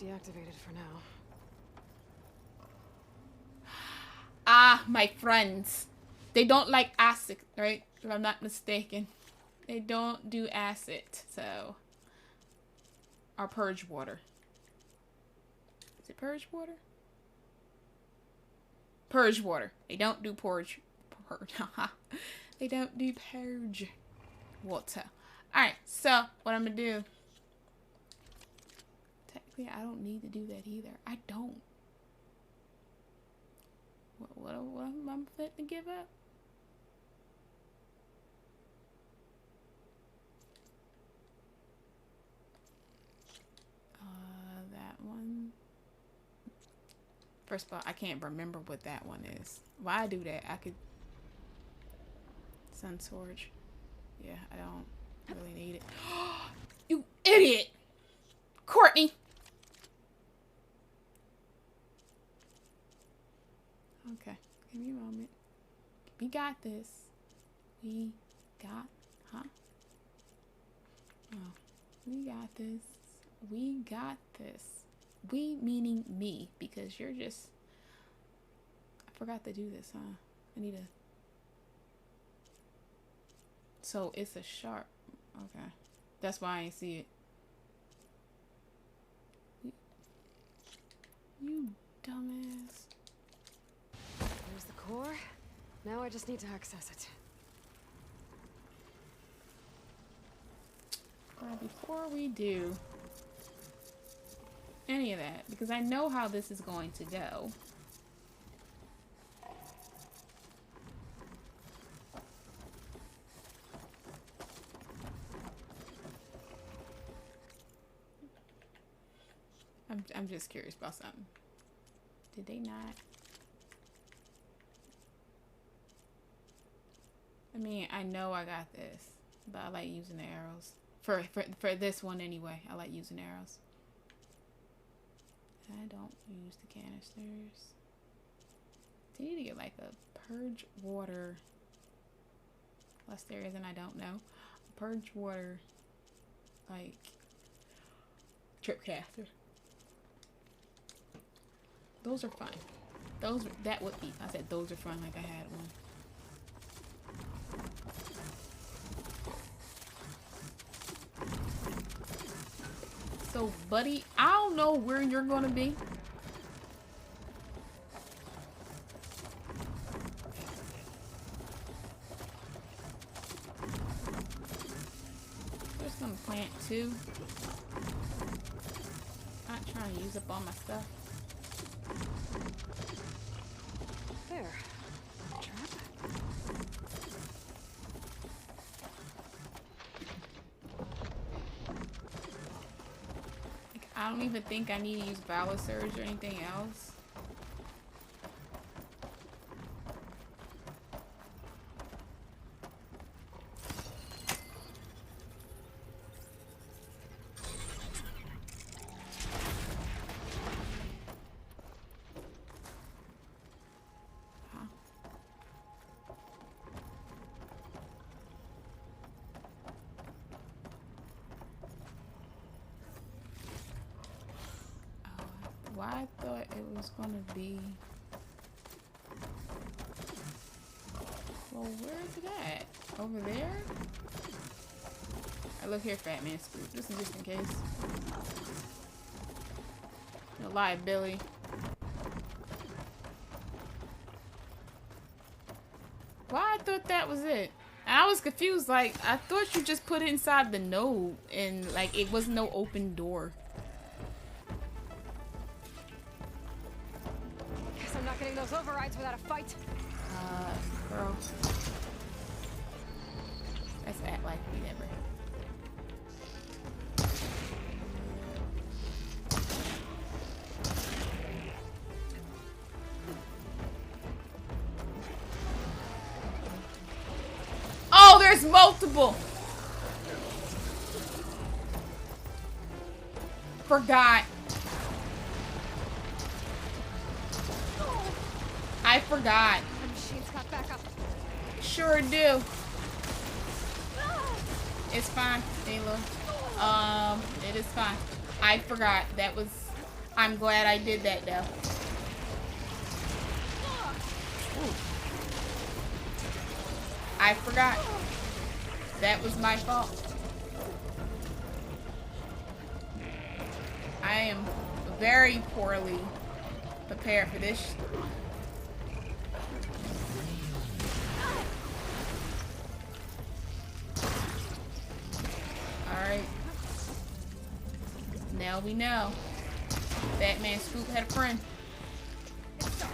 deactivated for now. Ah, my friends. They don't like acid, right? If I'm not mistaken. They don't do acid, so... Or purge water. Is it purge water? Purge water. They don't do purge. They don't do purge water. Alright, so what I'm gonna do... Technically, I don't need to do that either. I don't. What am I fit to give up? That one. First of all, I can't remember what that one is. Why I do that? I could... Sun Sword. Yeah, I don't really need it. You idiot! Courtney! Okay, give me a moment. We got this. We got... Huh? Oh, we got this. We got this. We meaning me, because you're just... I forgot to do this, huh? I need a... So it's a sharp. Okay. That's why I ain't see it. You dumbass. There's the core. Now I just need to access it. Before we do any of that, because I know how this is going to go. I'm just curious about something. Did they not? I mean, I know I got this, but I like using the arrows. For this one anyway, I like using arrows. I don't use the canisters. Do you need to get like a purge water? Unless there isn't, I don't know. A purge water, like, trip caster. Those are fun. That would be. I said those are fun, like I had one. So, buddy, I don't know where you're gonna be. I'm just gonna plant two. Not trying to use up all my stuff. There. Trap. Like, I don't even think I need to use Valor Surge or anything else. Why I thought it was gonna be... Well, where's it at? Over there? I look here, Fat Man Scoop. This is just in case. No liability. Why I thought that was it? I was confused. Like, I thought you just put it inside the node and like it was no open door. I'm not getting those overrides without a fight. Girl. Let's act like we never. Oh, there's multiple. Forgot. I forgot. The machine's got backup. Sure do. It's fine, Ayla. It is fine. I forgot. That was I'm glad I did that though. Ooh. I forgot. That was my fault. I am very poorly prepared for this. Alright. Now we know. Batman Scoop had a friend.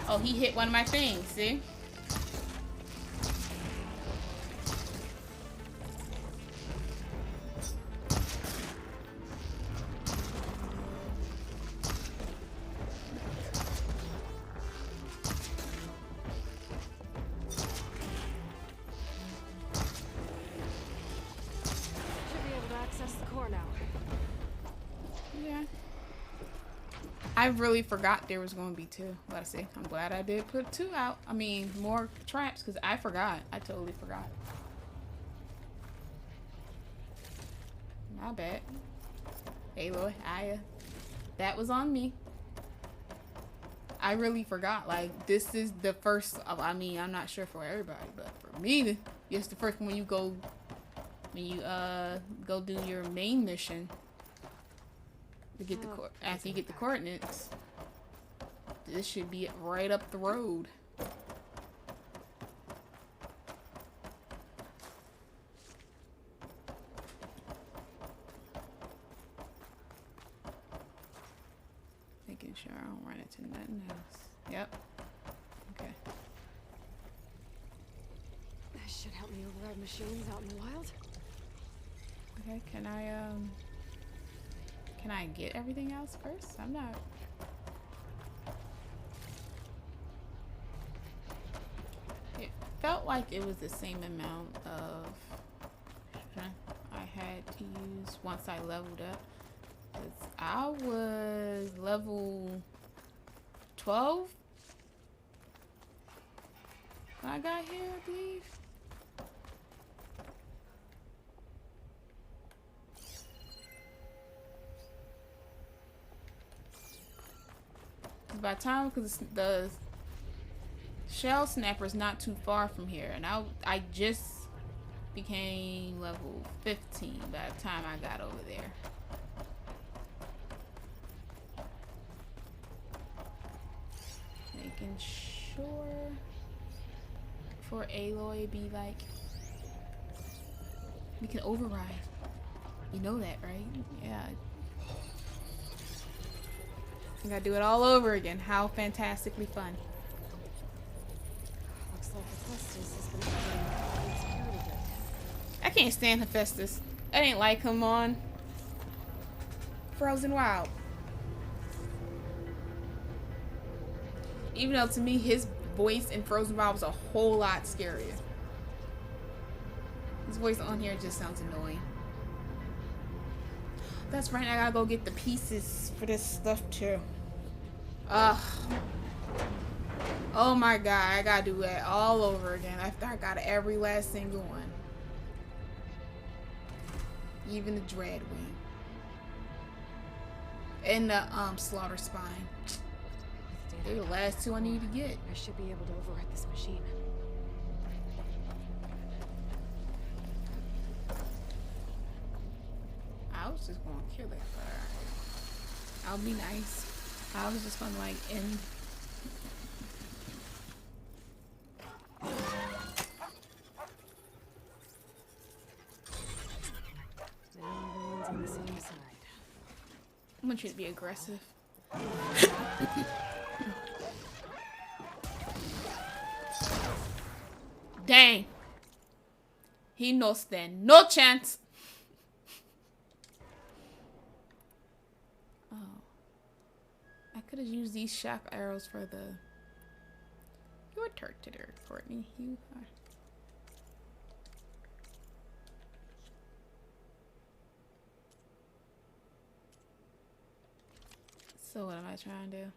Oh, he hit one of my things, see? I really forgot there was going to be two. Let's see. I'm glad I did put two out. I mean, more traps because I forgot. I totally forgot. My bad. Aloy, Aya. That was on me. I really forgot. Like, this is the first. I mean, I'm not sure for everybody, but for me, it's the first one when you go do your main mission. To get the after you get the coordinates, this should be right up the road. Making sure I don't run into nothing else. Yep. Okay. That should help me override machines out in the wild. Okay. Can I get everything else first? I'm not. It felt like it was the same amount of strength I had to use once I leveled up. 'Cause I was level 12 when I got here, I believe. By the time, because the shell snapper is not too far from here, and I just became level 15 by the time I got over there. Making sure for Aloy be like, we can override. You know that, right? Yeah. I gotta do it all over again. How fantastically fun. Looks like Hephaestus is gonna be getting security good. I can't stand Hephaestus. I didn't like him on Frozen Wild. Even though to me his voice in Frozen Wild was a whole lot scarier. His voice on here just sounds annoying. That's right, I gotta go get the pieces for this stuff too. Ugh. Oh my god, I gotta do that all over again after I got every last single one. Even the Dread Wing. And the Slaughter Spine. They're the last two I need to get. I should be able to override this machine. I was just gonna kill it, but I'll be nice. I was just gonna like end. Now everyone's on the same side. I want you to be aggressive. Dang. He no stand no chance. Oh. I could have used these shock arrows for the... You're Turk-to-Dirt, Courtney. You are... So what am I trying to do?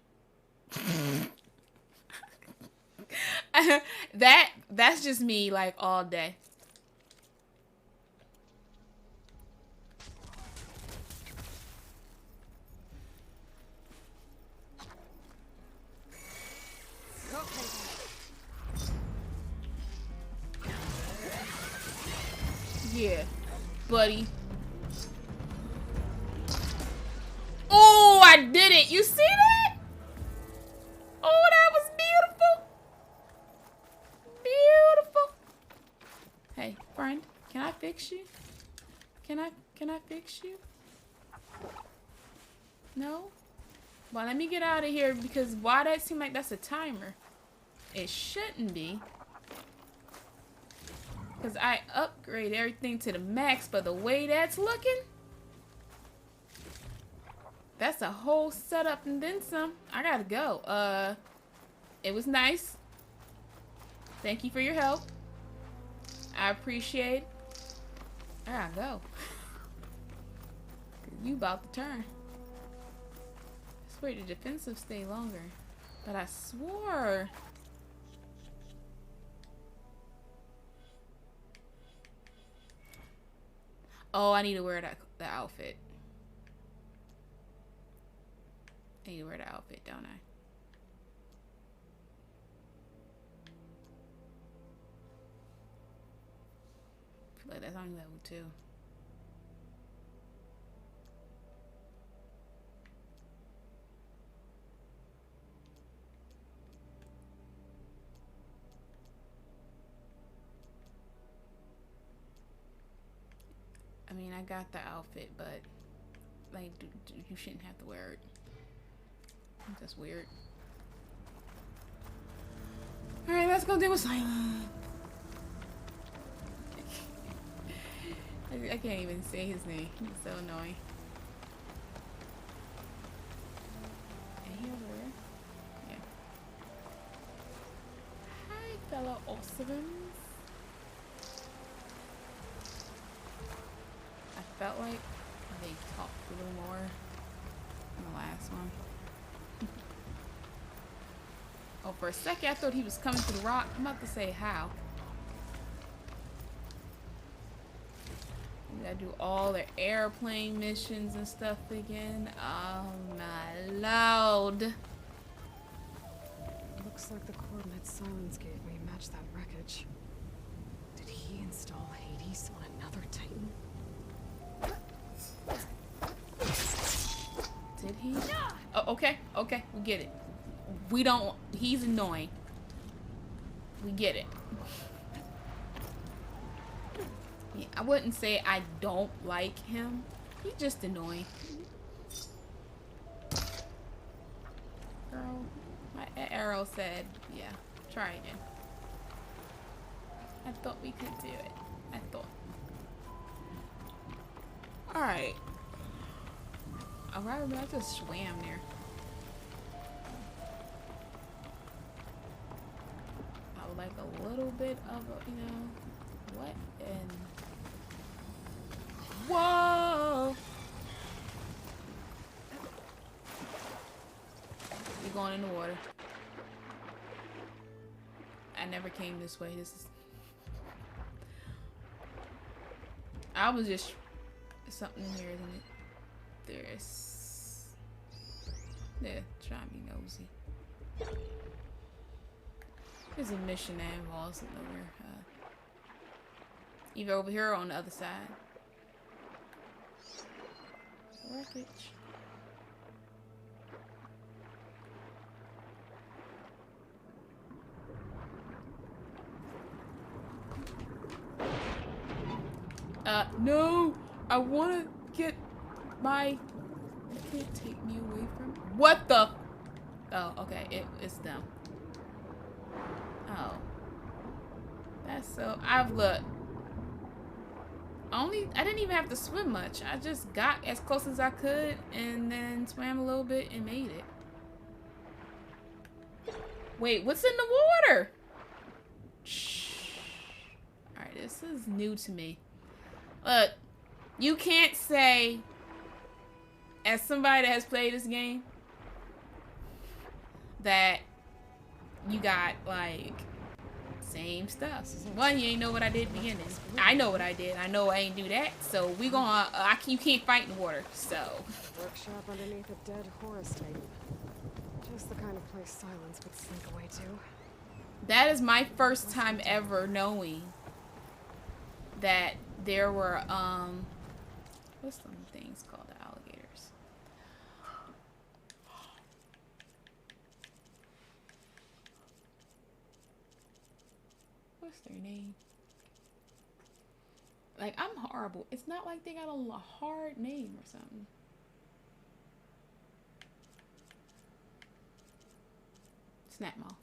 That's just me like all day. buddy. Oh, I did it. You see that? Oh, that was beautiful. Beautiful. Hey, friend, can I fix you? Can I fix you? No? Well, let me get out of here because why that seem like that's a timer? It shouldn't be. Because I upgrade everything to the max, but the way that's looking, that's a whole setup and then some. I gotta go. It was nice. Thank you for your help. I appreciate it. I gotta go. You about to turn. I swear the defensive stay longer. But I swore. Oh, I need to wear the outfit. I need to wear the outfit, don't I? I feel like that's only level 2. I mean, I got the outfit, but like, you shouldn't have to wear it. That's weird. All right, let's go deal with Silent. I can't even say his name. He's so annoying. And he over there? Yeah. Hi, fellow Osirans. I felt like they talked a little more in the last one. Oh, for a second I thought he was coming through the rock. I'm about to say how. We gotta do all their airplane missions and stuff again. Oh my lord. Looks like the coordinates Silence gave me match that wreckage. Did he install Hades on another Titan? Did he? Oh, okay, okay, we get it. We don't. He's annoying. We get it. Yeah, I wouldn't say I don't like him. He's just annoying. Girl, my arrow said, yeah, try again. I thought we could do it. I thought. Alright. Alright, I just swam there. I would like a little bit of a, you know, what in... Whoa! You're going in the water. I never came this way. This is... I was just... Something in here, isn't it? There's... Yeah, trying to be nosy. There's a mission that involves something over either over here or on the other side. Wreckage. No! I wanna get my... You can't take me away from... What the... Oh, okay. It's them. Oh. That's so... I've looked. I didn't even have to swim much. I just got as close as I could and then swam a little bit and made it. Wait, what's in the water? Shh. Alright, this is new to me. Look, you can't say, as somebody that has played this game, that you got, like, same stuff. One, you ain't know what I did at the beginning. I know what I did. I know I ain't do that. So we gonna, you can't fight in the water, so. Workshop underneath a dead Horus Titan. Just the kind of place Silence would slink away to. That is my first time ever knowing that there were what's some things called, the alligators? What's their name? Like, I'm horrible. It's not like they got a hard name or something. Snap mall.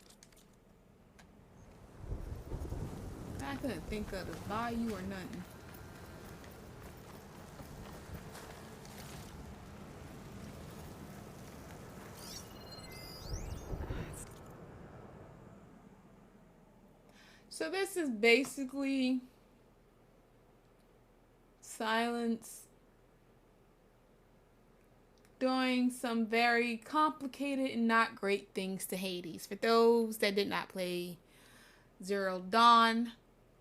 I couldn't think of the bayou or nothing. So this is basically Silence doing some very complicated and not great things to Hades. For those that did not play Zero Dawn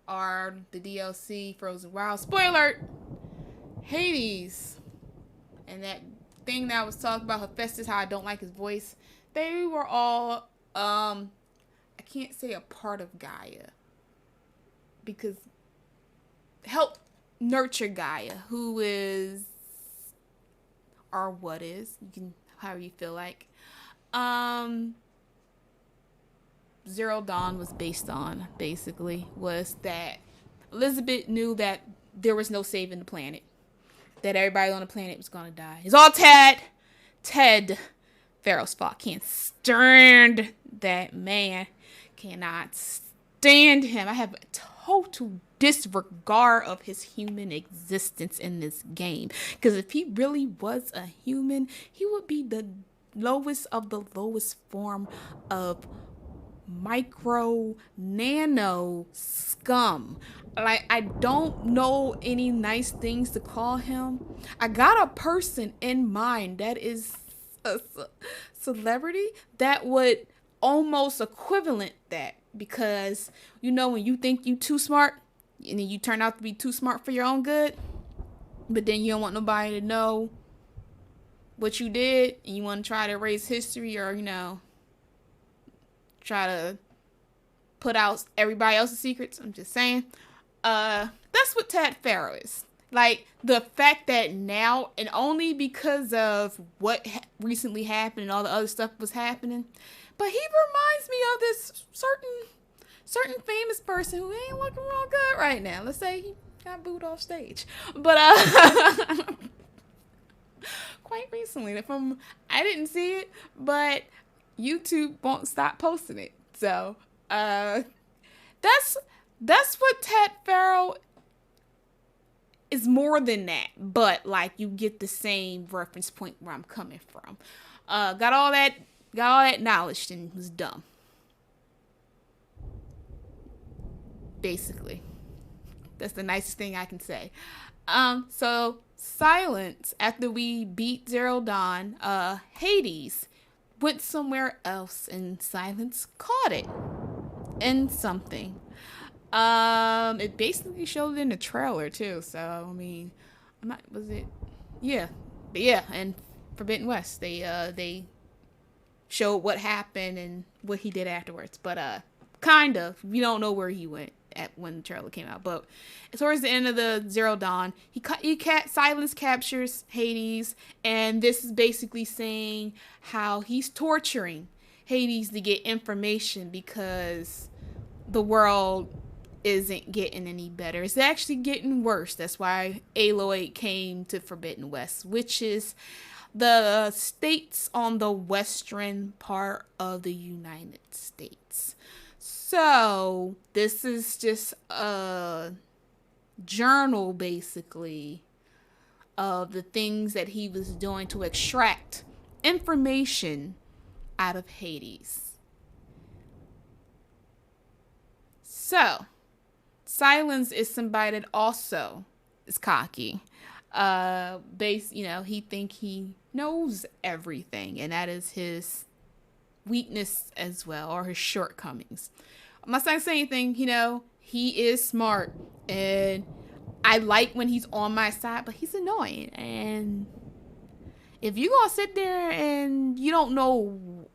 or the DLC Frozen Wild, spoiler alert, Hades and that thing that I was talking about, Hephaestus, how I don't like his voice, they were all I can't say a part of Gaia, because help nurture Gaia, who is, or what is, you can, however you feel like. Zero Dawn was based on, basically, was that Elizabeth knew that there was no saving the planet, that everybody on the planet was gonna die. It's all Ted Pharaoh's fault. Can't stand that man. Cannot stand him. I have a total disregard of his human existence in this game, because if he really was a human, he would be the lowest of the lowest form of micro nano scum. Like, I don't know any nice things to call him. I got a person in mind that is a celebrity that would almost equivalent that, because you know when you think you too smart and then you turn out to be too smart for your own good, but then you don't want nobody to know what you did, and you want to try to erase history, or, you know, try to put out everybody else's secrets. I'm just saying. That's what Ted Pharaoh is. Like, the fact that now, and only because of what recently happened and all the other stuff was happening, but he reminds me of this certain famous person who ain't looking real good right now. Let's say he got booed off stage. But quite recently, I didn't see it, but YouTube won't stop posting it. So that's what Ted Pharaoh is, more than that. But like, you get the same reference point where I'm coming from. Got all that knowledge and was dumb. Basically. That's the nicest thing I can say. So Silence, after we beat Zero Dawn, Hades went somewhere else, and Silence caught it in something. It basically showed in the trailer too. So I mean, and Forbidden West, they showed what happened and what he did afterwards. But kind of, we don't know where he went at when the trailer came out. But towards the end of the Zero Dawn, Silence captures Hades, and this is basically saying how he's torturing Hades to get information, because the world isn't getting any better. It's actually getting worse. That's why Aloy came to Forbidden West, which is the states on the western part of the United States. So this is just a journal, basically, of the things that he was doing to extract information out of Hades. So Silence is somebody that also is cocky. He think he knows everything, and that is his weakness as well, or his shortcomings. I'm not saying anything, he is smart, and I like when he's on my side, but he's annoying. And if you gonna sit there and you don't know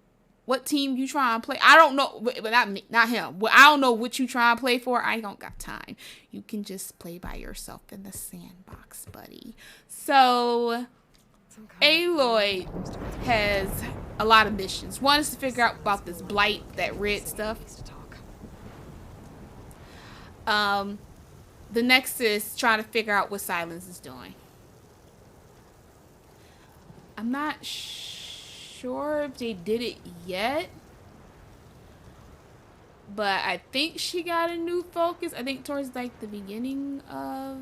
what team you trying to play. I don't know, but not me, not him. Well, I don't know what you trying to play for. I don't got time. You can just play by yourself in the sandbox, buddy. So Aloy has a lot of missions. One is to figure out about this blight, that red stuff. The next is trying to figure out what Silence is doing. I'm not sure if they did it yet, but I think she got a new focus. I think towards like the beginning of...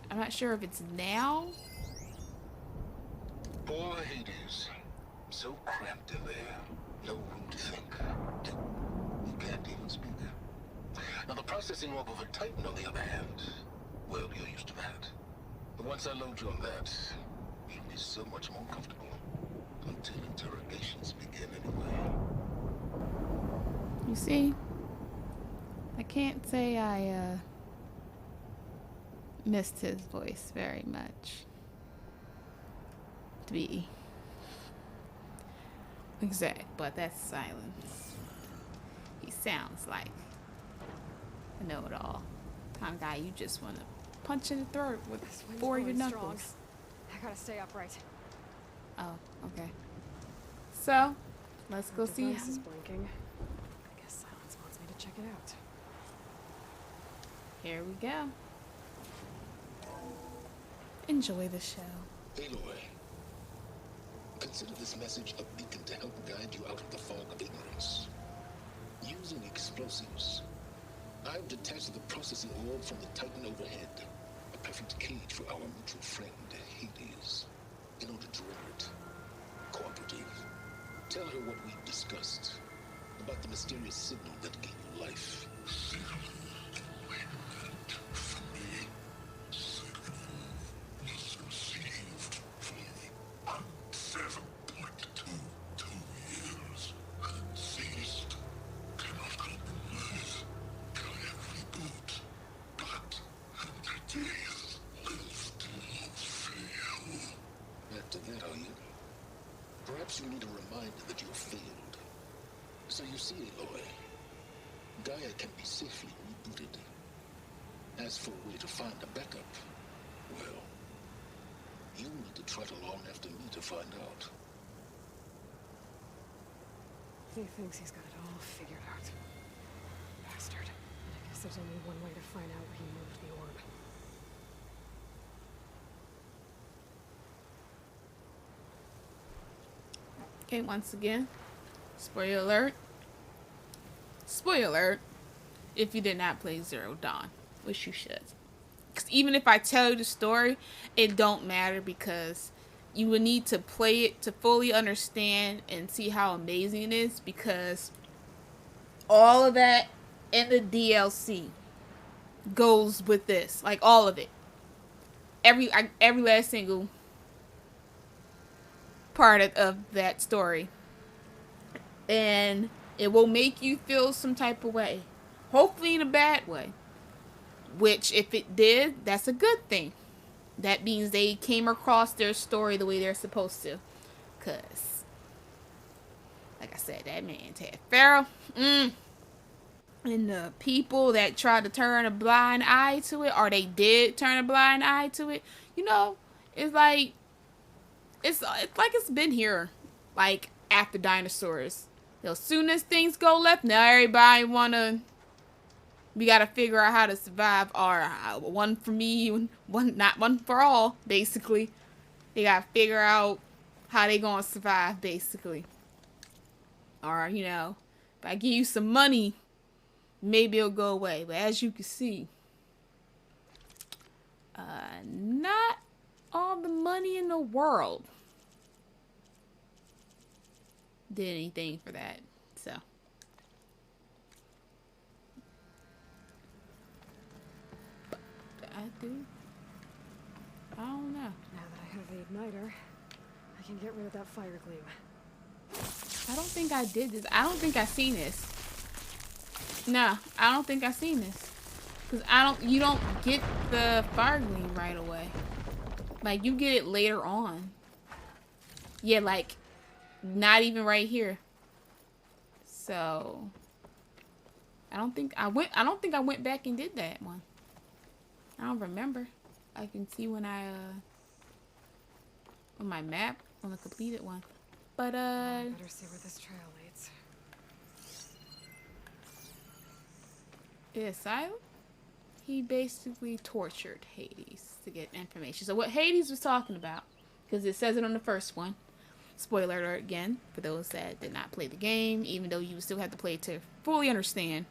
I'm not sure if it's now. Poor Hades. So cramped in there. No room to think. You can't even speak. Now the processing orb of a Titan, on the other hand, well, you're used to that. But once I load you on that, you'll be so much more comfortable. Until interrogations begin anyway. You see? I can't say I, missed his voice very much. To be exact, but that's Silence. He sounds like a know-it-all kind of guy you just want to punch in the throat with 4 of your knuckles. I gotta stay upright. Oh, okay. So, let's go see. This is blinking. I guess Silence wants me to check it out. Here we go. Enjoy the show. Aloy, consider this message a beacon to help guide you out of the fog of ignorance. Using explosives, I've detached the processing orb from the Titan overhead. A perfect cage for our mutual friend, Hades. In order to render it cooperative, tell her what we've discussed about the mysterious signal that gave you life. Perhaps you need a reminder that you have failed. So you see, Aloy, Gaia can be safely rebooted. As for a way to find a backup, well, you'll need to trot along after me to find out. He thinks he's got it all figured out. Bastard. And I guess there's only one way to find out where he moved the orb. Okay, once again, spoiler alert. Spoiler alert, if you did not play Zero Dawn, which you should. Because even if I tell you the story, it don't matter because you would need to play it to fully understand and see how amazing it is, because all of that in the DLC goes with this. Like, all of it. Every last single part of that story, and it will make you feel some type of way, hopefully in a bad way, which if it did, that's a good thing. That means they came across their story the way they're supposed to, because like I said, that man Ted Farrell and the people that tried to turn a blind eye to it, or they did turn a blind eye to it, you know, it's like it's like it's been here, like, after dinosaurs. You know, as soon as things go left, now everybody we gotta figure out how to survive, or one for me, not one for all, basically. They gotta figure out how they gonna survive, basically. Or, you know, if I give you some money, maybe it'll go away. But as you can see, not all the money in the world did anything for that. So I don't know. Now that I have the igniter, I can get rid of that fire gleam. I don't think I did this. I don't think I seen this. No, I don't think I seen this. Cause you don't get the fire gleam right away. Like, you get it later on. Yeah, like, not even right here. So, I don't think I went back and did that one. I don't remember. I can see when I, on my map, on the completed one. But, I better see where this trail leads. the asylum? He basically tortured Hades to get information. So what Hades was talking about, because it says it on the first one. Spoiler alert again, for those that did not play the game, even though you still have to play it to fully understand.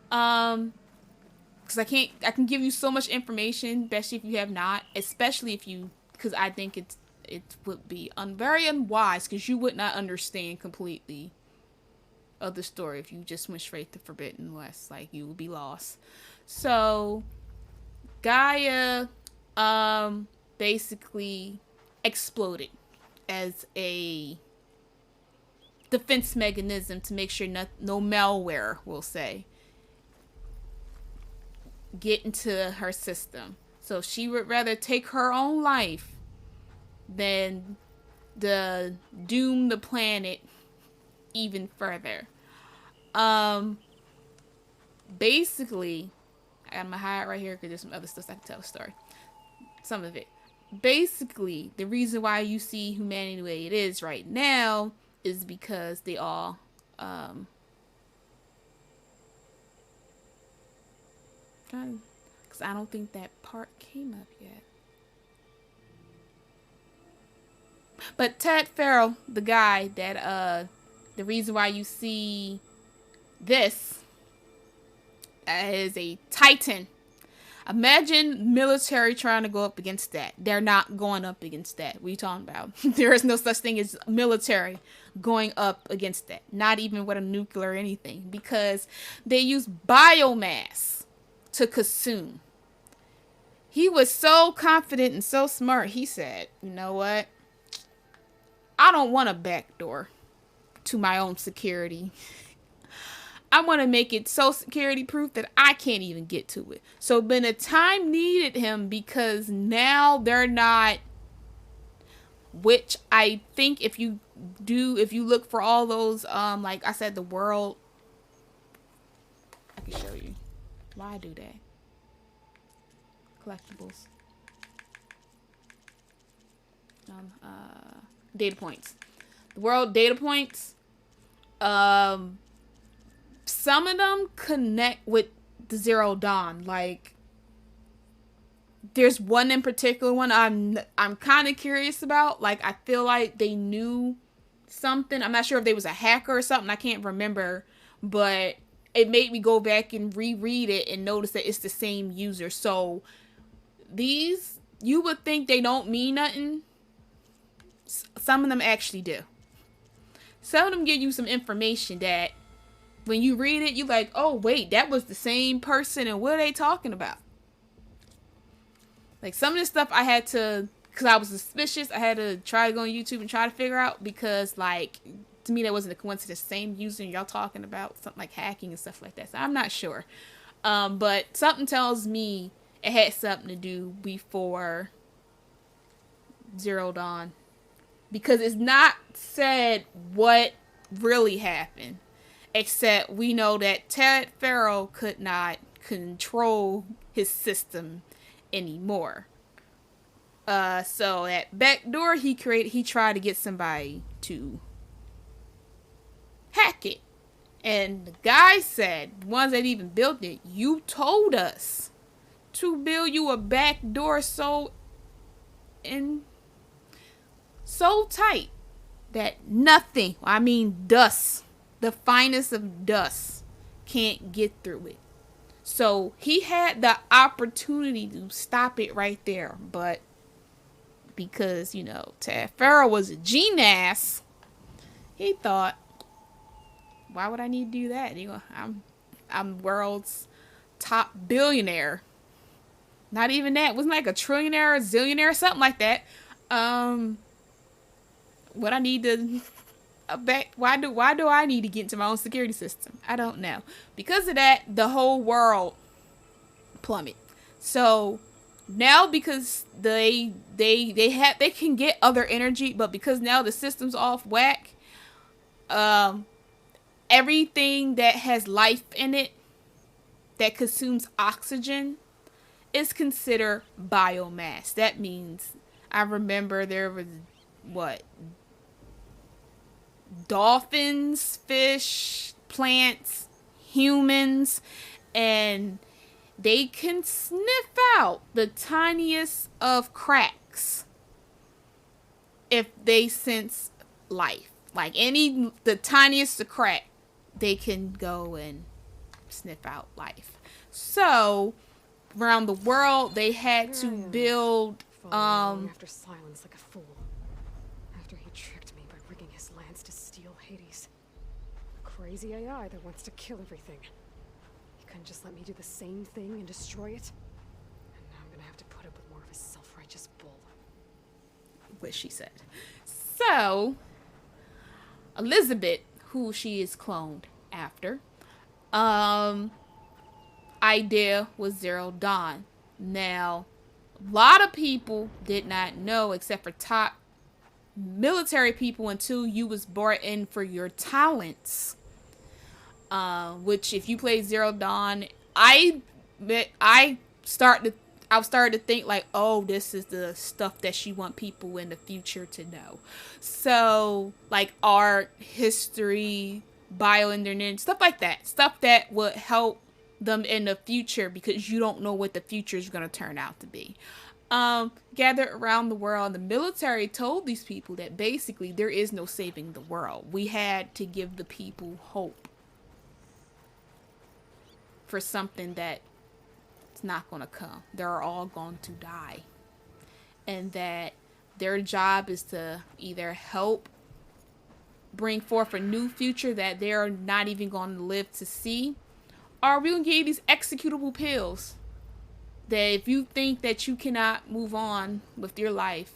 Because I can give you so much information, especially if you have not, especially if you, because I think it would be very unwise, because you would not understand completely of the story if you just went straight to Forbidden West. Like, you would be lost. So Gaia basically exploded as a defense mechanism to make sure no malware, we'll say, get into her system. So she would rather take her own life than doom the planet even further. Basically, I'm gonna hide right here because there's some other stuff I can tell the story. Some of it. Basically, the reason why you see humanity the way it is right now is because they all because I don't think that part came up yet. But Ted Farrell, the guy that the reason why you see this as a Titan. Imagine military trying to go up against that. They're not going up against that. What are you talking about? There is no such thing as military going up against that. Not even with a nuclear or anything. Because they use biomass to consume. He was so confident and so smart. He said, you know what? I don't want a backdoor to my own security. I want to make it so security proof that I can't even get to it. So when the time needed him, because now they're not, which I think if you look for all those, like I said, the world, I can show you why I do that. Collectibles. Data points. The world data points, some of them connect with the Zero Dawn. Like, there's one in particular one I'm kind of curious about. Like, I feel like they knew something. I'm not sure if they was a hacker or something. I can't remember. But it made me go back and reread it and notice that it's the same user. So, these, you would think they don't mean nothing. Some of them actually do. Some of them give you some information that when you read it, you're like, oh, wait, that was the same person, and what are they talking about? Like, some of this stuff I had to, because I was suspicious, I had to try to go on YouTube and try to figure out, because, like, to me, that wasn't a coincidence. Same user y'all talking about, something like hacking and stuff like that. So I'm not sure. But something tells me it had something to do before Zero Dawn. Because it's not said what really happened. Except we know that Ted Farrell could not control his system anymore. So that backdoor he tried to get somebody to hack it. And the guy said, the ones that even built it, you told us to build you a backdoor so tight that nothing, I mean dust, the finest of dust, can't get through it. So he had the opportunity to stop it right there, but because, you know, Ted Farrell was a genius, he thought, why would I need to do that? You know, I'm world's top billionaire. Not even that. It wasn't like a trillionaire, a zillionaire, something like that. What I need to why do I need to get into my own security system? I don't know. Because of that, the whole world plummet. So now because they can get other energy, but because now the system's off whack, everything that has life in it that consumes oxygen is considered biomass. That means, I remember there was dolphins, fish, plants, humans, and they can sniff out the tiniest of cracks if they sense life. Like the tiniest of crack, they can go and sniff out life. So around the world, they had to build after silence like a fool. After he tricked me by rigging his lance to steal Hades. A crazy AI that wants to kill everything. He couldn't just let me do the same thing and destroy it. And now I'm gonna have to put up with more of his self-righteous bull. What she said. So Elizabeth, who she is cloned after, idea was Zero Dawn. Now, a lot of people did not know, except for top military people, until you was brought in for your talents. Which, if you play Zero Dawn, I started to think like, oh, this is the stuff that she want people in the future to know. So, like art, history, bioengineering, stuff like that. Stuff that would help them in the future, because you don't know what the future is going to turn out to be. Gathered around the world, the military told these people that basically there is no saving the world. We had to give the people hope for something that it's not going to come. They're all going to die. And that their job is to either help bring forth a new future that they're not even going to live to see, or we going to give you these executable pills that if you think that you cannot move on with your life,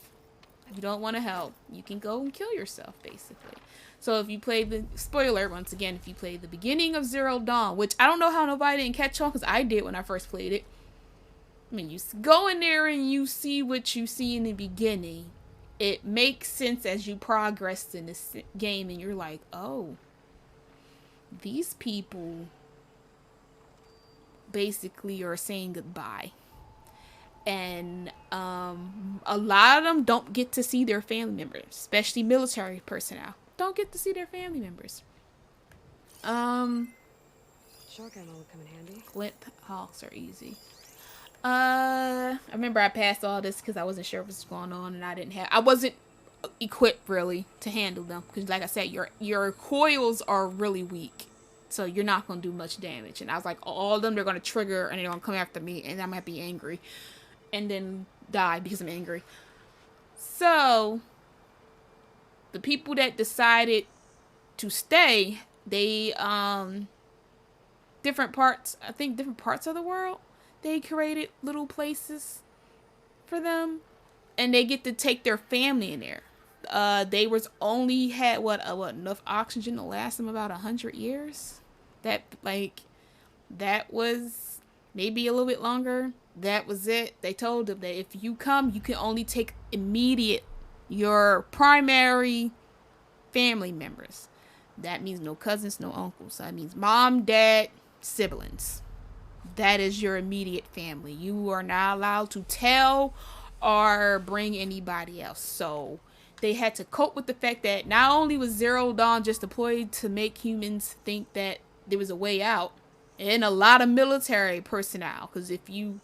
you don't want to help, you can go and kill yourself, basically. So if you play the, spoiler once again, if you play the beginning of Zero Dawn, which I don't know how nobody didn't catch on, because I did when I first played it. I mean, you go in there and you see what you see in the beginning. It makes sense as you progress in this game, and you're like, oh, these people basically are saying goodbye. And a lot of them don't get to see their family members, especially military personnel. Don't get to see their family members. Shotgun will come in handy. Flint hawks are easy. I remember I passed all this because I wasn't sure what was going on, and I wasn't equipped really to handle them, because like I said, your coils are really weak, so you're not going to do much damage. And I was like, all of them, they're going to trigger and they're going to come after me, and I might be angry and then die because I'm angry. So the people that decided to stay, they different parts of the world, they created little places for them, and they get to take their family in there. They was only had enough oxygen to last them about 100 years. That was maybe a little bit longer. That was it. They told them that if you come, you can only take your primary family members. That means no cousins, no uncles. That means mom, dad, siblings. That is your immediate family. You are not allowed to tell or bring anybody else. So they had to cope with the fact that not only was Zero Dawn just deployed to make humans think that there was a way out, and a lot of military personnel, because if you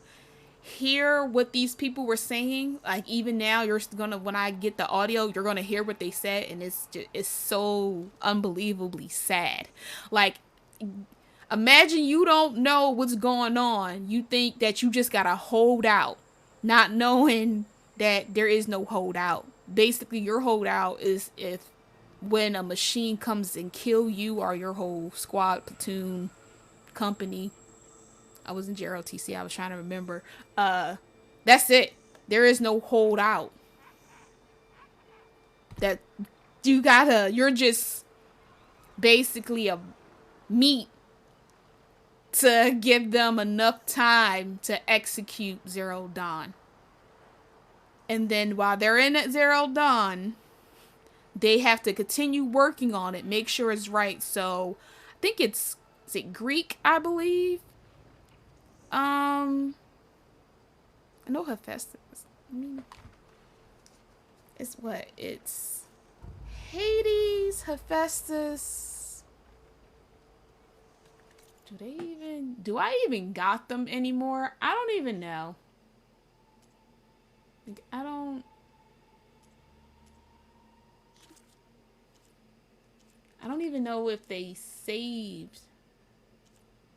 hear what these people were saying, like even now, when I get the audio, you're gonna hear what they said, and it's so unbelievably sad. Like, imagine you don't know what's going on. You think that you just gotta hold out, not knowing that there is no holdout. Basically, your holdout is when a machine comes and kill you or your whole squad, platoon, company. I was in JROTC. I was trying to remember. That's it. There is no holdout. That you're just basically a meat to give them enough time to execute Zero Dawn. And then while they're in at Zero Dawn, they have to continue working on it, make sure it's right. So I think is it Greek, I believe? I know Hephaestus. I mean, it's what? It's Hades, Hephaestus. Do I even got them anymore? I don't even know. Like, I don't even know if they saved.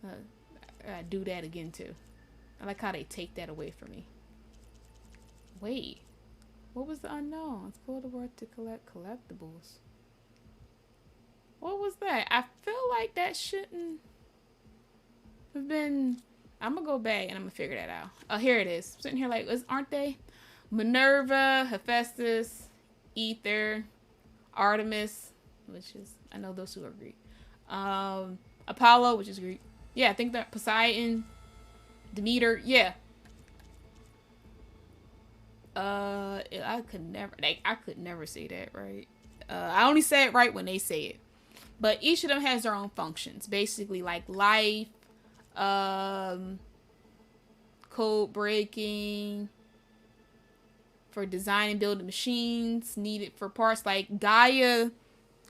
I do that again too. I like how they take that away from me. Wait, what was the unknown? Explore the world to collect collectibles. What was that? I feel like that shouldn't have been. I'm gonna go back and I'm gonna figure that out. Oh, here it is. I'm sitting here like, aren't they? Minerva, Hephaestus, Ether, Artemis, which is, I know those two are Greek. Apollo, which is Greek. Yeah, I think that Poseidon, Demeter, yeah. I could never say that right. I only say it right when they say it. But each of them has their own functions. Basically, like life, code breaking, for designing and building machines needed for parts. Like Gaia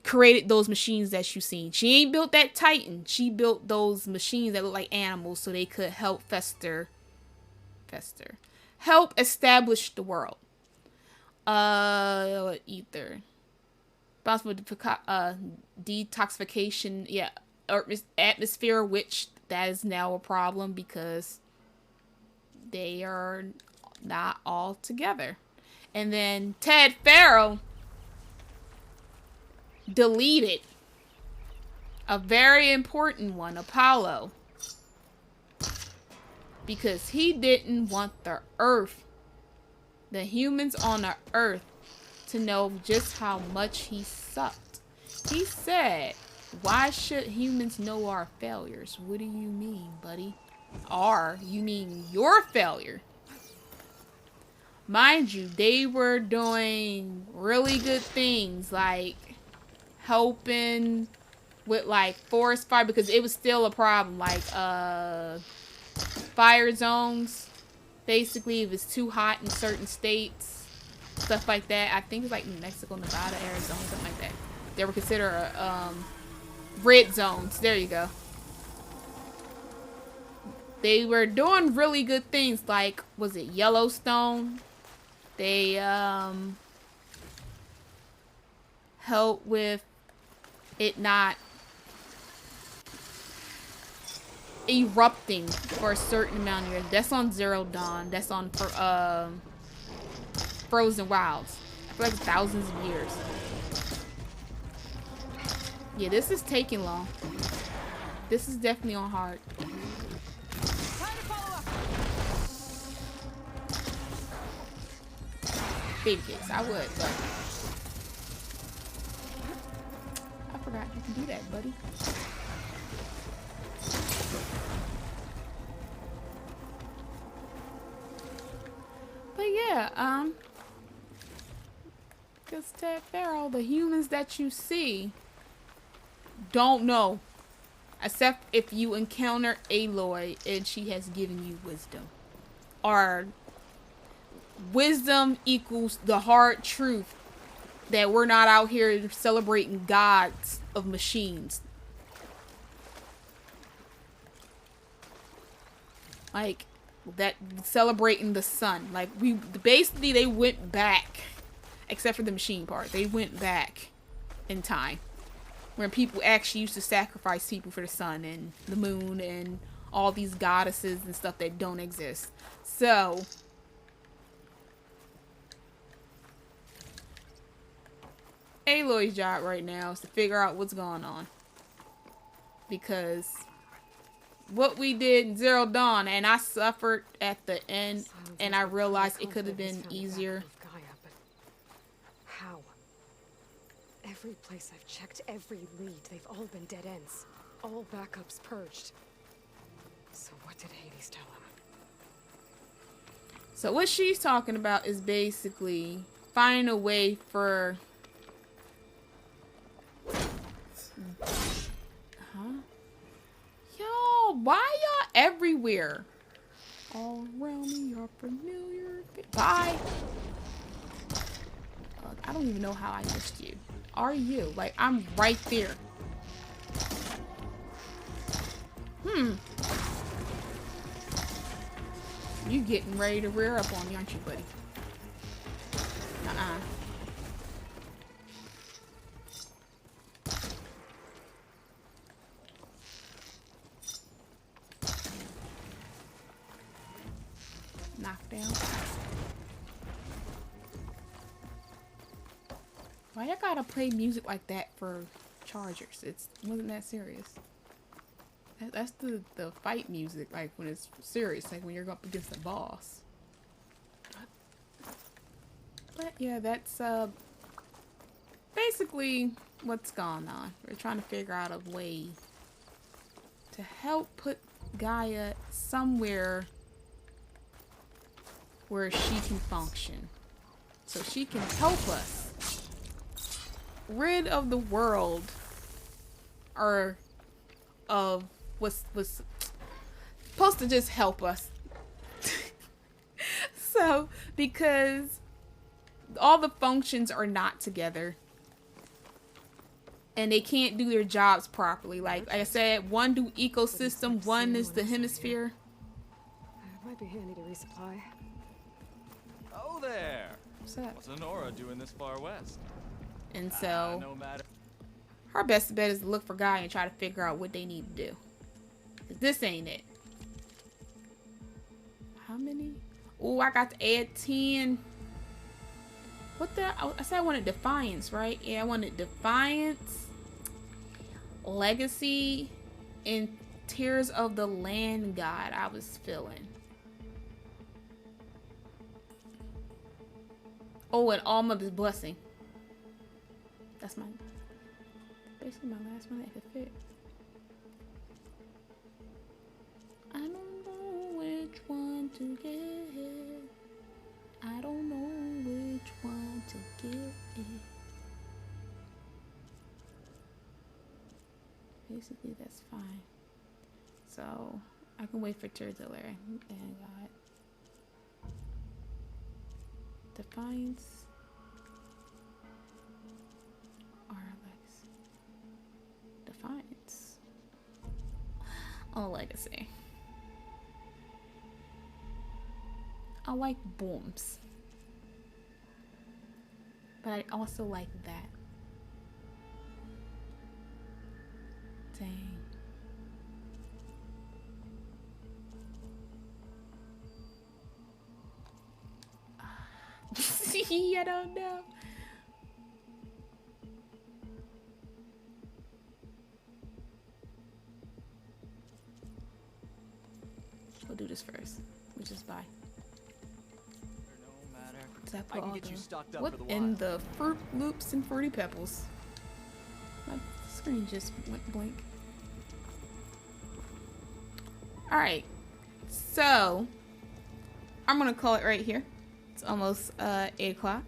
created those machines that you seen. She ain't built that Titan. She built those machines that look like animals so they could help help establish the world. Ether. Responsible for detoxification, yeah, atmosphere, which that is now a problem because they are not all together. And then Ted Farrow deleted a very important one, Apollo, because he didn't want the Earth, the humans on the Earth, to know just how much he sucked. He said, why should humans know our failures? What do you mean, buddy? You mean your failure? Mind you, they were doing really good things, like helping with like forest fire, because it was still a problem, like fire zones. Basically, it was too hot in certain states, stuff like that. I think it's like New Mexico, Nevada, Arizona, something like that. They were considered red zones. There you go. They were doing really good things, like, was it Yellowstone? They helped with it not erupting for a certain amount of years. That's on Zero Dawn. That's on Frozen Wilds. I feel like thousands of years. Yeah, this is taking long. This is definitely on hard. Baby kicks, I would, but I forgot you can do that, buddy. But yeah, because Ted Farrow, the humans that you see don't know, except if you encounter Aloy and she has given you wisdom, or wisdom equals the hard truth that we're not out here celebrating gods of machines. Like that, celebrating the sun. Like basically they went back, except for the machine part. They went back in time, where people actually used to sacrifice people for the sun and the moon and all these goddesses and stuff that don't exist. So Aloy's job right now is to figure out what's going on, because what we did in Zero Dawn, and I suffered at the end, and I realized it could have been easier. How? Every place I've checked, every lead, they've all been dead ends. All backups purged. did Hades tell him? So what she's talking about is basically finding a way for... Huh? Yo, why y'all everywhere? All around me are familiar... Bye! I don't even know how I missed you. Are you? Like, I'm right there. You getting ready to rear up on me, aren't you, buddy? Knockdown. Why you gotta play music like that for chargers? It wasn't that serious. That's the fight music, like when it's serious, like when you're up against a boss. But yeah, that's basically what's going on. We're trying to figure out a way to help put Gaia somewhere where she can function, so she can help us rid of the world, or of what's supposed to just help us. So, because all the functions are not together and they can't do their jobs properly. Like I said, one do ecosystem, one is the hemisphere. It might be handy to resupply. Oh there! What's up? What's Honora doing this far west? And so No matter. her best bet is to look for Gaia and try to figure out what they need to do. 'Cause this ain't it. How many? Oh, I got to add 10. What the? I said I wanted Defiance, right? Yeah, I wanted Defiance, Legacy, and Tears of the Land God I was feeling. Oh, and All Mother's Blessing. That's basically my last one that could fit. I don't know which one to get. I don't know which one to get. Basically, that's fine. So, I can wait for Tears of the Land and God. Defiance. Or Legacy. Defiance. Oh, Legacy. I like booms. But I also like that. Dang. See, I don't know. We'll do this first. We'll just buy. No matter. So I I put can all get the, you stocked up what for the in wild. the Fruit Loops and Fruity Pebbles? My screen just went blank. Alright. So, I'm gonna call it right here. It's almost 8 o'clock.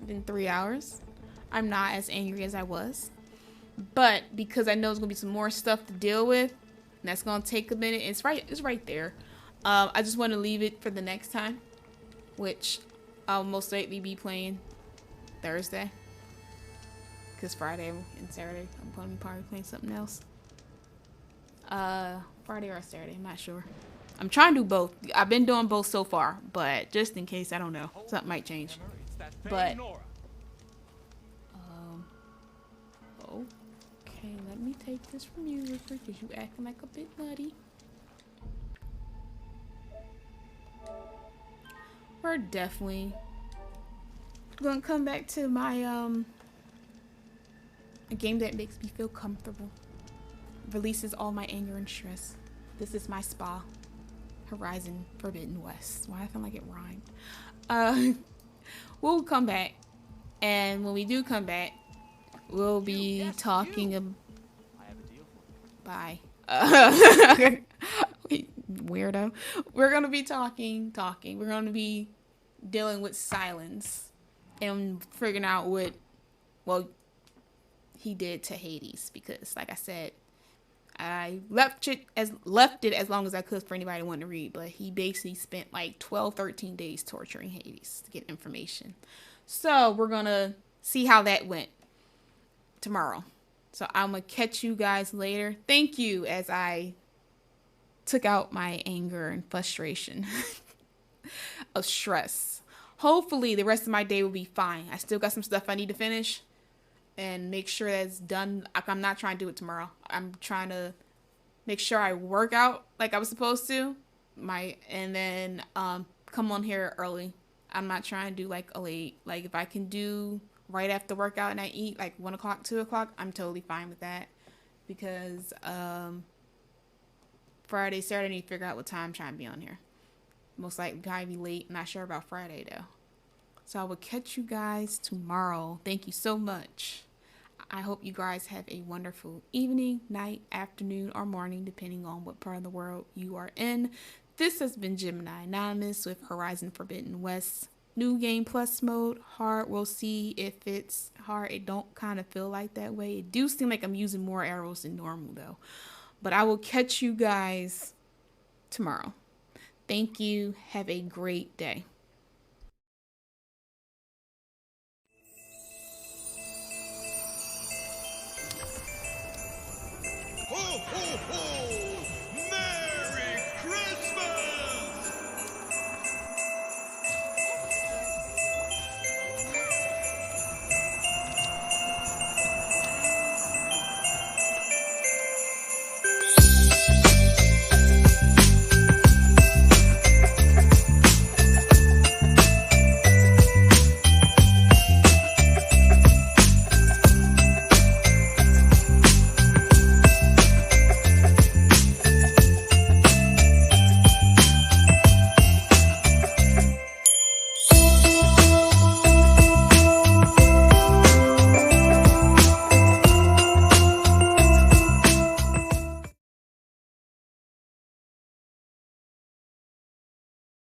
Been 3 hours. I'm not as angry as I was. But because I know there's gonna be some more stuff to deal with, and that's gonna take a minute. It's right there. I just want to leave it for the next time, which I'll most likely be playing Thursday, because Friday and Saturday I'm gonna be probably playing something else. Friday or Saturday, I'm not sure. I'm trying to do both. I've been doing both so far, but just in case, I don't know, something might change. But okay, let me take this from you, Ripper, because you acting like a bit nutty. We're definitely gonna come back to my a game that makes me feel comfortable, releases all my anger and stress. This is my spa. Horizon Forbidden West. Why I feel like it rhymed. We'll come back, and when we do come back, we'll be talking I have a deal for you. bye. Weirdo. We're going to be talking. We're going to be dealing with silence and figuring out what, well, he did to Hades. Because, like I said, I left it as long as I could for anybody who wanted to read. But he basically spent like 12, 13 days torturing Hades to get information. So we're going to see how that went tomorrow. So I'm going to catch you guys later. Thank you as I took out my anger and frustration of stress. Hopefully the rest of my day will be fine. I still got some stuff I need to finish and make sure that's done. I'm not trying to do it tomorrow. I'm trying to make sure I work out like I was supposed to. And then come on here early. I'm not trying to do like a late. Like if I can do right after workout and I eat like 1 o'clock, 2 o'clock, I'm totally fine with that. Because Friday, Saturday, I need to figure out what time I'm trying to be on here. Most likely probably be late. Not sure about Friday though. So I will catch you guys tomorrow. Thank you so much. I hope you guys have a wonderful evening, night, afternoon, or morning, depending on what part of the world you are in. This has been GeminiAnonymous with Horizon Forbidden West. New game plus mode. Hard. We'll see if it's hard. It don't kind of feel like that way. It do seem like I'm using more arrows than normal though. But I will catch you guys tomorrow. Thank you. Have a great day.